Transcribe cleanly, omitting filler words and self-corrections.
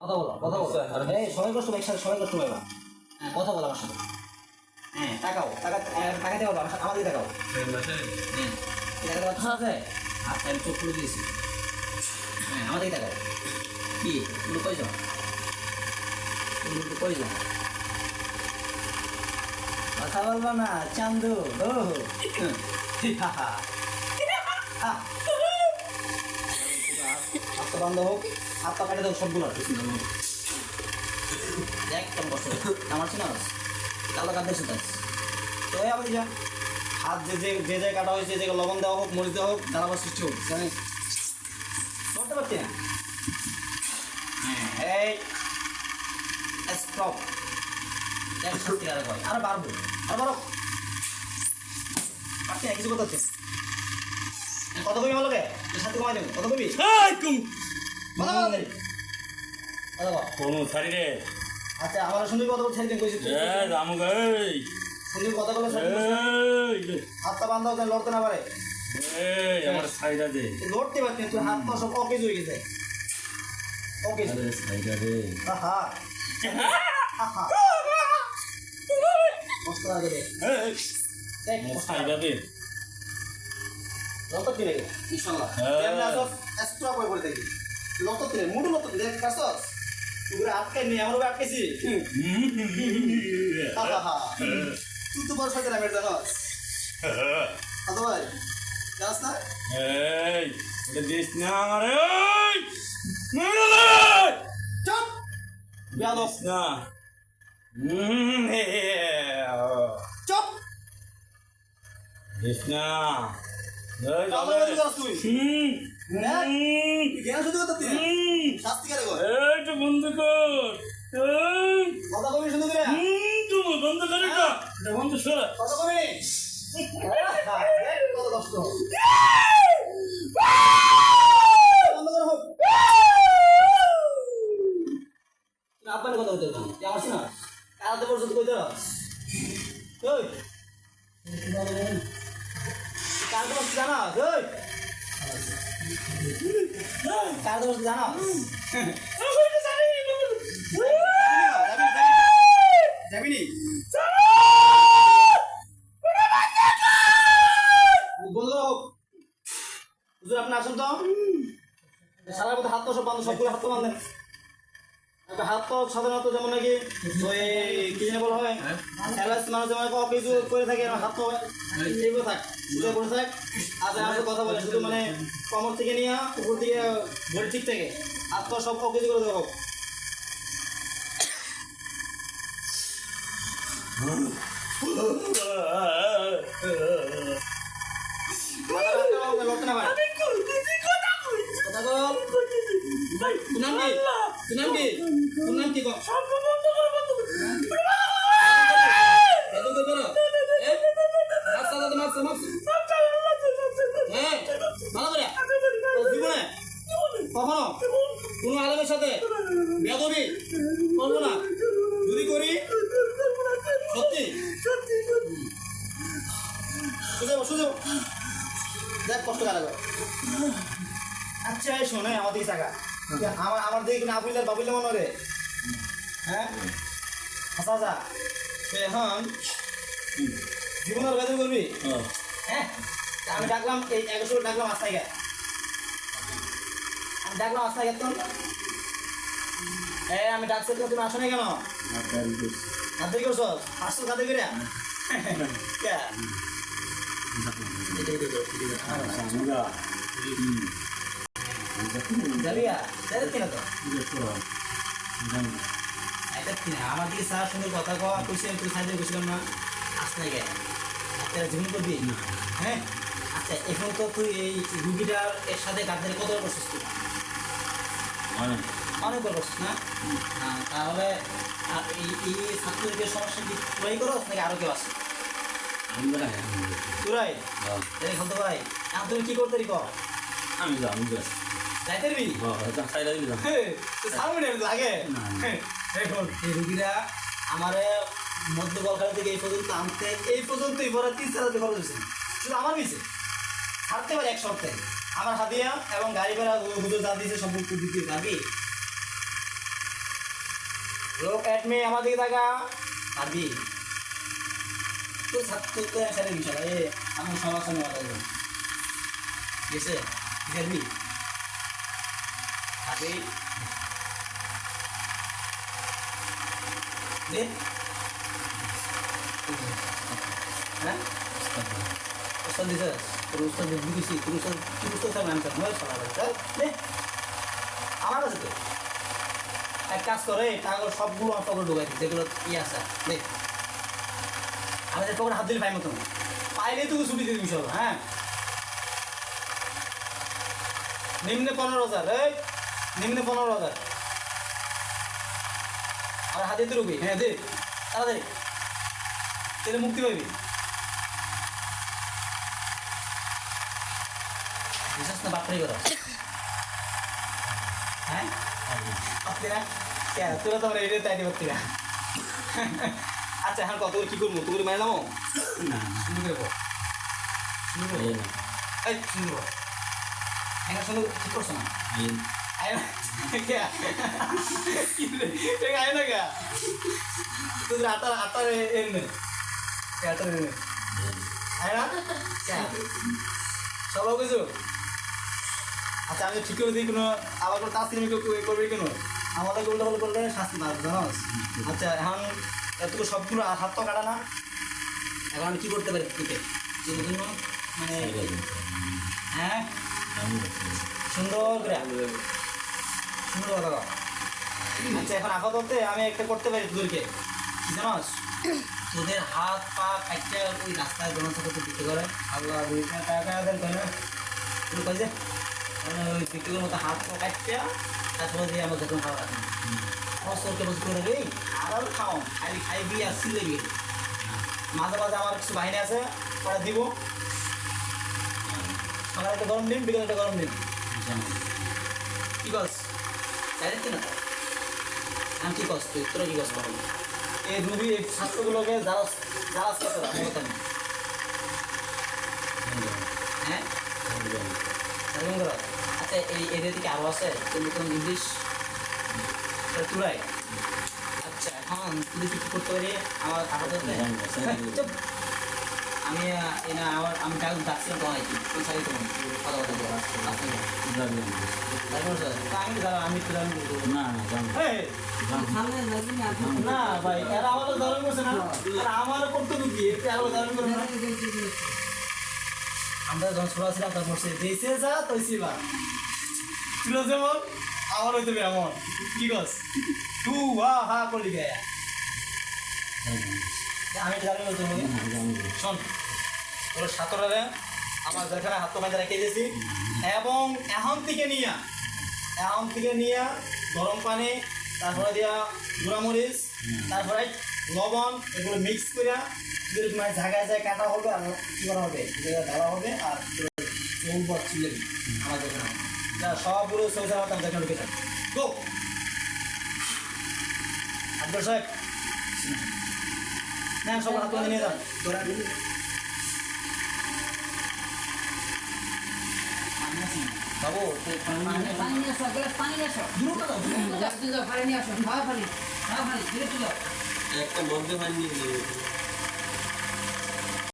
কথা বলো, কথা বলো। এই সবাই কষ্ট একসাথে, সবাই কষ্ট পাইবা। হ্যাঁ, কথা বলো আমার সাথে। হ্যাঁ, তাকাও, তাকাতে পারবো, আমার দিকে তাকাও। হ্যাঁ, তাকাতে পারছো আছে? আচ্ছা, আমি চোখ খুলে দিয়েছি। হ্যাঁ, আমার দিকে তাকাও। কি তুমি কইছো? তুমি কইছো কথা বলবো না চান্দু? ও হাতটা বন্ধ হোক, হাতটা কাটে দেবো সবগুলো। একদম কষ্ট আমার ছিল কালো কাঁদতে শুধু তো আমি যা হাত যে জায়গায় কাটা হয়েছে, যে জায়গায় লবণ দেওয়া হোক, মরিচ দেওয়া হোক, জ্বালাবার সৃষ্টি হোক, আমি করতে পারছি না। হ্যাঁ, এই স্টপ। আরো বাড়বো, আরো বাড়ো, পারছি না, কিছু কথা হচ্ছে। কত কবি আমার লোকে সাথে কমাই দেবো, কত কবি কথা বলো দেরি কোনো ছাড়ি রে আচ্ছা আমার সুন্দর কথা বলতে ছেড়ে কইছি রামু গাই সুন্দর কথা বলে হাতটা বান্ধা ওদের লড়তে না পারে। আমার সাইডা দে লড়তে পারছি না, তুই হাত পা সব অকেজ হয়ে গেছে, অকেজ। সাইডা দে আহা আহা কষ্ট লাগে রে, দেখ সাইডা দে লড়তে দিলে ইনশাআল্লাহ কেমন আছো এক্সট্রা বই পড়ে থাকি লড়তে দিলে মুডু লড়তে দিলে কাছস তুই আটকে নি আমার আটকেছি। আহা তুই তো বড় সাথে নামের জানোস আদো ভাই জানাস না? এই এটা দিস না আমারে এই মেরে চুপ বেয়াদব না চুপ দিস না এই আমার যাবে কি করছ তুই? হ্যাঁ তুই কেন শুধু কথা তুই শাস্তি করে কর এই তো বন্ধ কর এই কথা কবি শুধু করে তুমি বন্ধ করে না এটা বন্ধ কর কথা কবি কত কষ্ট বন্ধ করো না আপনার কথা বলতে হবে আমার শোনা কালতে পর্যন্ত কই দাও ওই কালতে পর্যন্ত জানা ওই কালতে পর্যন্ত জানা যাবিনি বললো হুজুর আপনি আসুন তো সারা মধ্যে হাত তো সব বান্ধব, সবগুলো হাত তো বান্ধেন। একটা হাত তো সাধারণত যেমন নাকি ওই কি জানি বলা হয় অ্যালার্স মানুষ যেমন কিছু করে থাকে হাত তো এইগুলো থাক সুযোগ করে থাক। আচ্ছা আমার কথা বলে শুধু মানে কমর থেকে নিয়ে উপর দিকে ভরি ঠিক থেকে হাত তো সব কিছু করে দেবো। লড়তে না পারে কথা বল তুনাম কি তুনাম কি তুনাম কি কর কখনো কোনো আলমের সাথে বেদবি করবো না, যদি করি সত্যি সুযোগ দেখ কষ্ট কারাবে। আচ্ছা এই শোনে আমাদের টাকা আমার দিকে না বুঝলে বাবুলে মনে রে। হ্যাঁ আচ্ছা আচ্ছা এখন জীবনের বেতন করবি। হ্যাঁ আমি ডাকলাম এই 100 ডাকলাম আস্তায় গে, আমি ডাকলাম আস্তায় গে তো আমি ডাকছি তো তুমি আসো না কেন? হাতে করছো আসছো কাতে করে আমার দিকে স্যার সঙ্গে কথা কওয়া কইছি একটু সাইডে গেছিলাম না আসতে গে জীবন করবি। হ্যাঁ আচ্ছা এখন তো তুই এই রুগীটার এর সাথে গাছের কত করছিস তুই? অনেক করছিস না? হ্যাঁ তাহলে এই ছাত্রীদের সমস্যা কি তুই করস নাকি আরো কেউ আছে? তুরাই খেলতে ভাই তুমি কি করতে কর আমি যাইতে লাগে দেখুন এই রুগীরা আমার মধ্য কলকাতা থেকে এই পর্যন্ত আনতে এই পর্যন্তই পরে 3-4 খরচ হয়েছে শুধু আমার মিছে ছাড়তে পারে এক সপ্তাহে আমার হাতিয়া এবং গাড়ি ভাড়া যা দিয়েছে সব দিতে পারবি লোক এট মে আমার দিকে তাকা আবি তো ছাত্র তো একসাথে বিষয় এ আমি সমস্যা নেওয়া লাগবে গেছে গেলবি আবি দে হ্যাঁ উস্তাদ দিছে তোর উস্তাদ দিছি তোর উস্তাদ স্যার নাম নয় সালা দে আমার কাছে তো এক কাজ করে কাগজ সবগুলো আমার পকেটে ঢুকাই দিই যেগুলো আছে দেখ আমাদের পকেটে হাত দিলে পাই মতো পাইলেই তোকে ছুটি দিয়ে দিবি সব হ্যাঁ নিম্নে 15,000 এই নিম্নে 15,000 আর হাতে তো রুবি হ্যাঁ দে তাড়াতাড়ি তেলে মুক্তি পাবি বিশ্বাস না বাপরে করো হ্যাঁ আপনি না তোরা তো আমরা এটা তাই করতে না আচ্ছা এখন কত করে কী করবো তোর মানে নামো না শুরু করবো শুরু করবো এই শুরু করবো এখন শুরু ঠিক করছো না আয় না আয় না কে তোদের আটার এনে আটার এনে আয় না সব কিছু আচ্ছা আমি ঠিক করে দিই কোনো আবার কোনো কাজ তুমি করবে কেন আমাদের উল্টো হল করলে শাস্তি পাবো জানো আচ্ছা এখন এতটুকু সবগুলো হাত তো কাটা না এখন আমি কী করতে পারি দিতে সেই জন্য মানে হ্যাঁ সুন্দর করে সুন্দর কথা কও। আচ্ছা এখন আপাতত আমি একটা করতে পারি তোদেরকে কি জানোস তোদের হাত পা একটা ওই রাস্তায় দোনো থেকে দিতে করে আল্লাহ 2 টাকা দেন কেন তুই কই যে ওই পিকটিকের মতো হাত পা কাটটা তারপরে দিয়ে আমার যখন খাওয়া রাখেন ফসলকে বসে করে রে আর খাও খালি খাই দিয়ে আসছি লেগে গেছে মাঝে মাঝে আমার কিছু বাহিনী আছে পরে দিব সকালে একটা গরম দিন বিকেলে একটা গরম দিন কী কস ডাইরেক্ট না আমি কী কস তুই তোরা কী কস করবি এই রুবি এই ছাত্রগুলোকে যারা যারা করতে পারে কথা নেই হ্যাঁ আচ্ছা এই এদের দিকে আরও আছে তুমি তো ইংলিশ তুরাই আচ্ছা এখন তুই কী করতে পারি আমার আপাতত চুপ আমি এনা আমার আমি ডাকছিলাম তোমায় কি তুই সারি তোমার কথা বলতে আমি দাঁড়া আমি একটু দাঁড়ান না ভাই এরা আমাদের দাঁড়ান করছে না আর আমার করতে কি একটু আরো দাঁড়ান করে না আমরা যখন ছোড়া ছিলাম তখন সে যেছে যা তৈছি বা ছিল যেমন আমার হইতে এমন কি গছ তু হা হা করলি গায়া আমি জানি শোন ওরা সাঁতরালে আমার যেখানে হাত পায়ে রেখে দিয়েছি এবং এখন থেকে নিয়ে গরম পানি তারপরে দিয়া গুঁড়ামরিচ তারপরে লবণ এগুলো মিক্স করে যদি তোমার জায়গায় কাটা হবে আর কী করা হবে ঢালা হবে আর চৌবর চিলে আমার যেখানে যা সবগুলো সবজি আমার যেখানে ঢুকে থাকে গো আব্দুল সাহেব না সব হাত পায়ে নিয়ে যান বাবু পানি নিয়ে আসো গ্লাস পানি নিয়ে আসো দ্রুত দাও পানি নিয়ে আসো খাওয়া পানি ধীরে চলো একটা মধ্যে পানি দিয়ে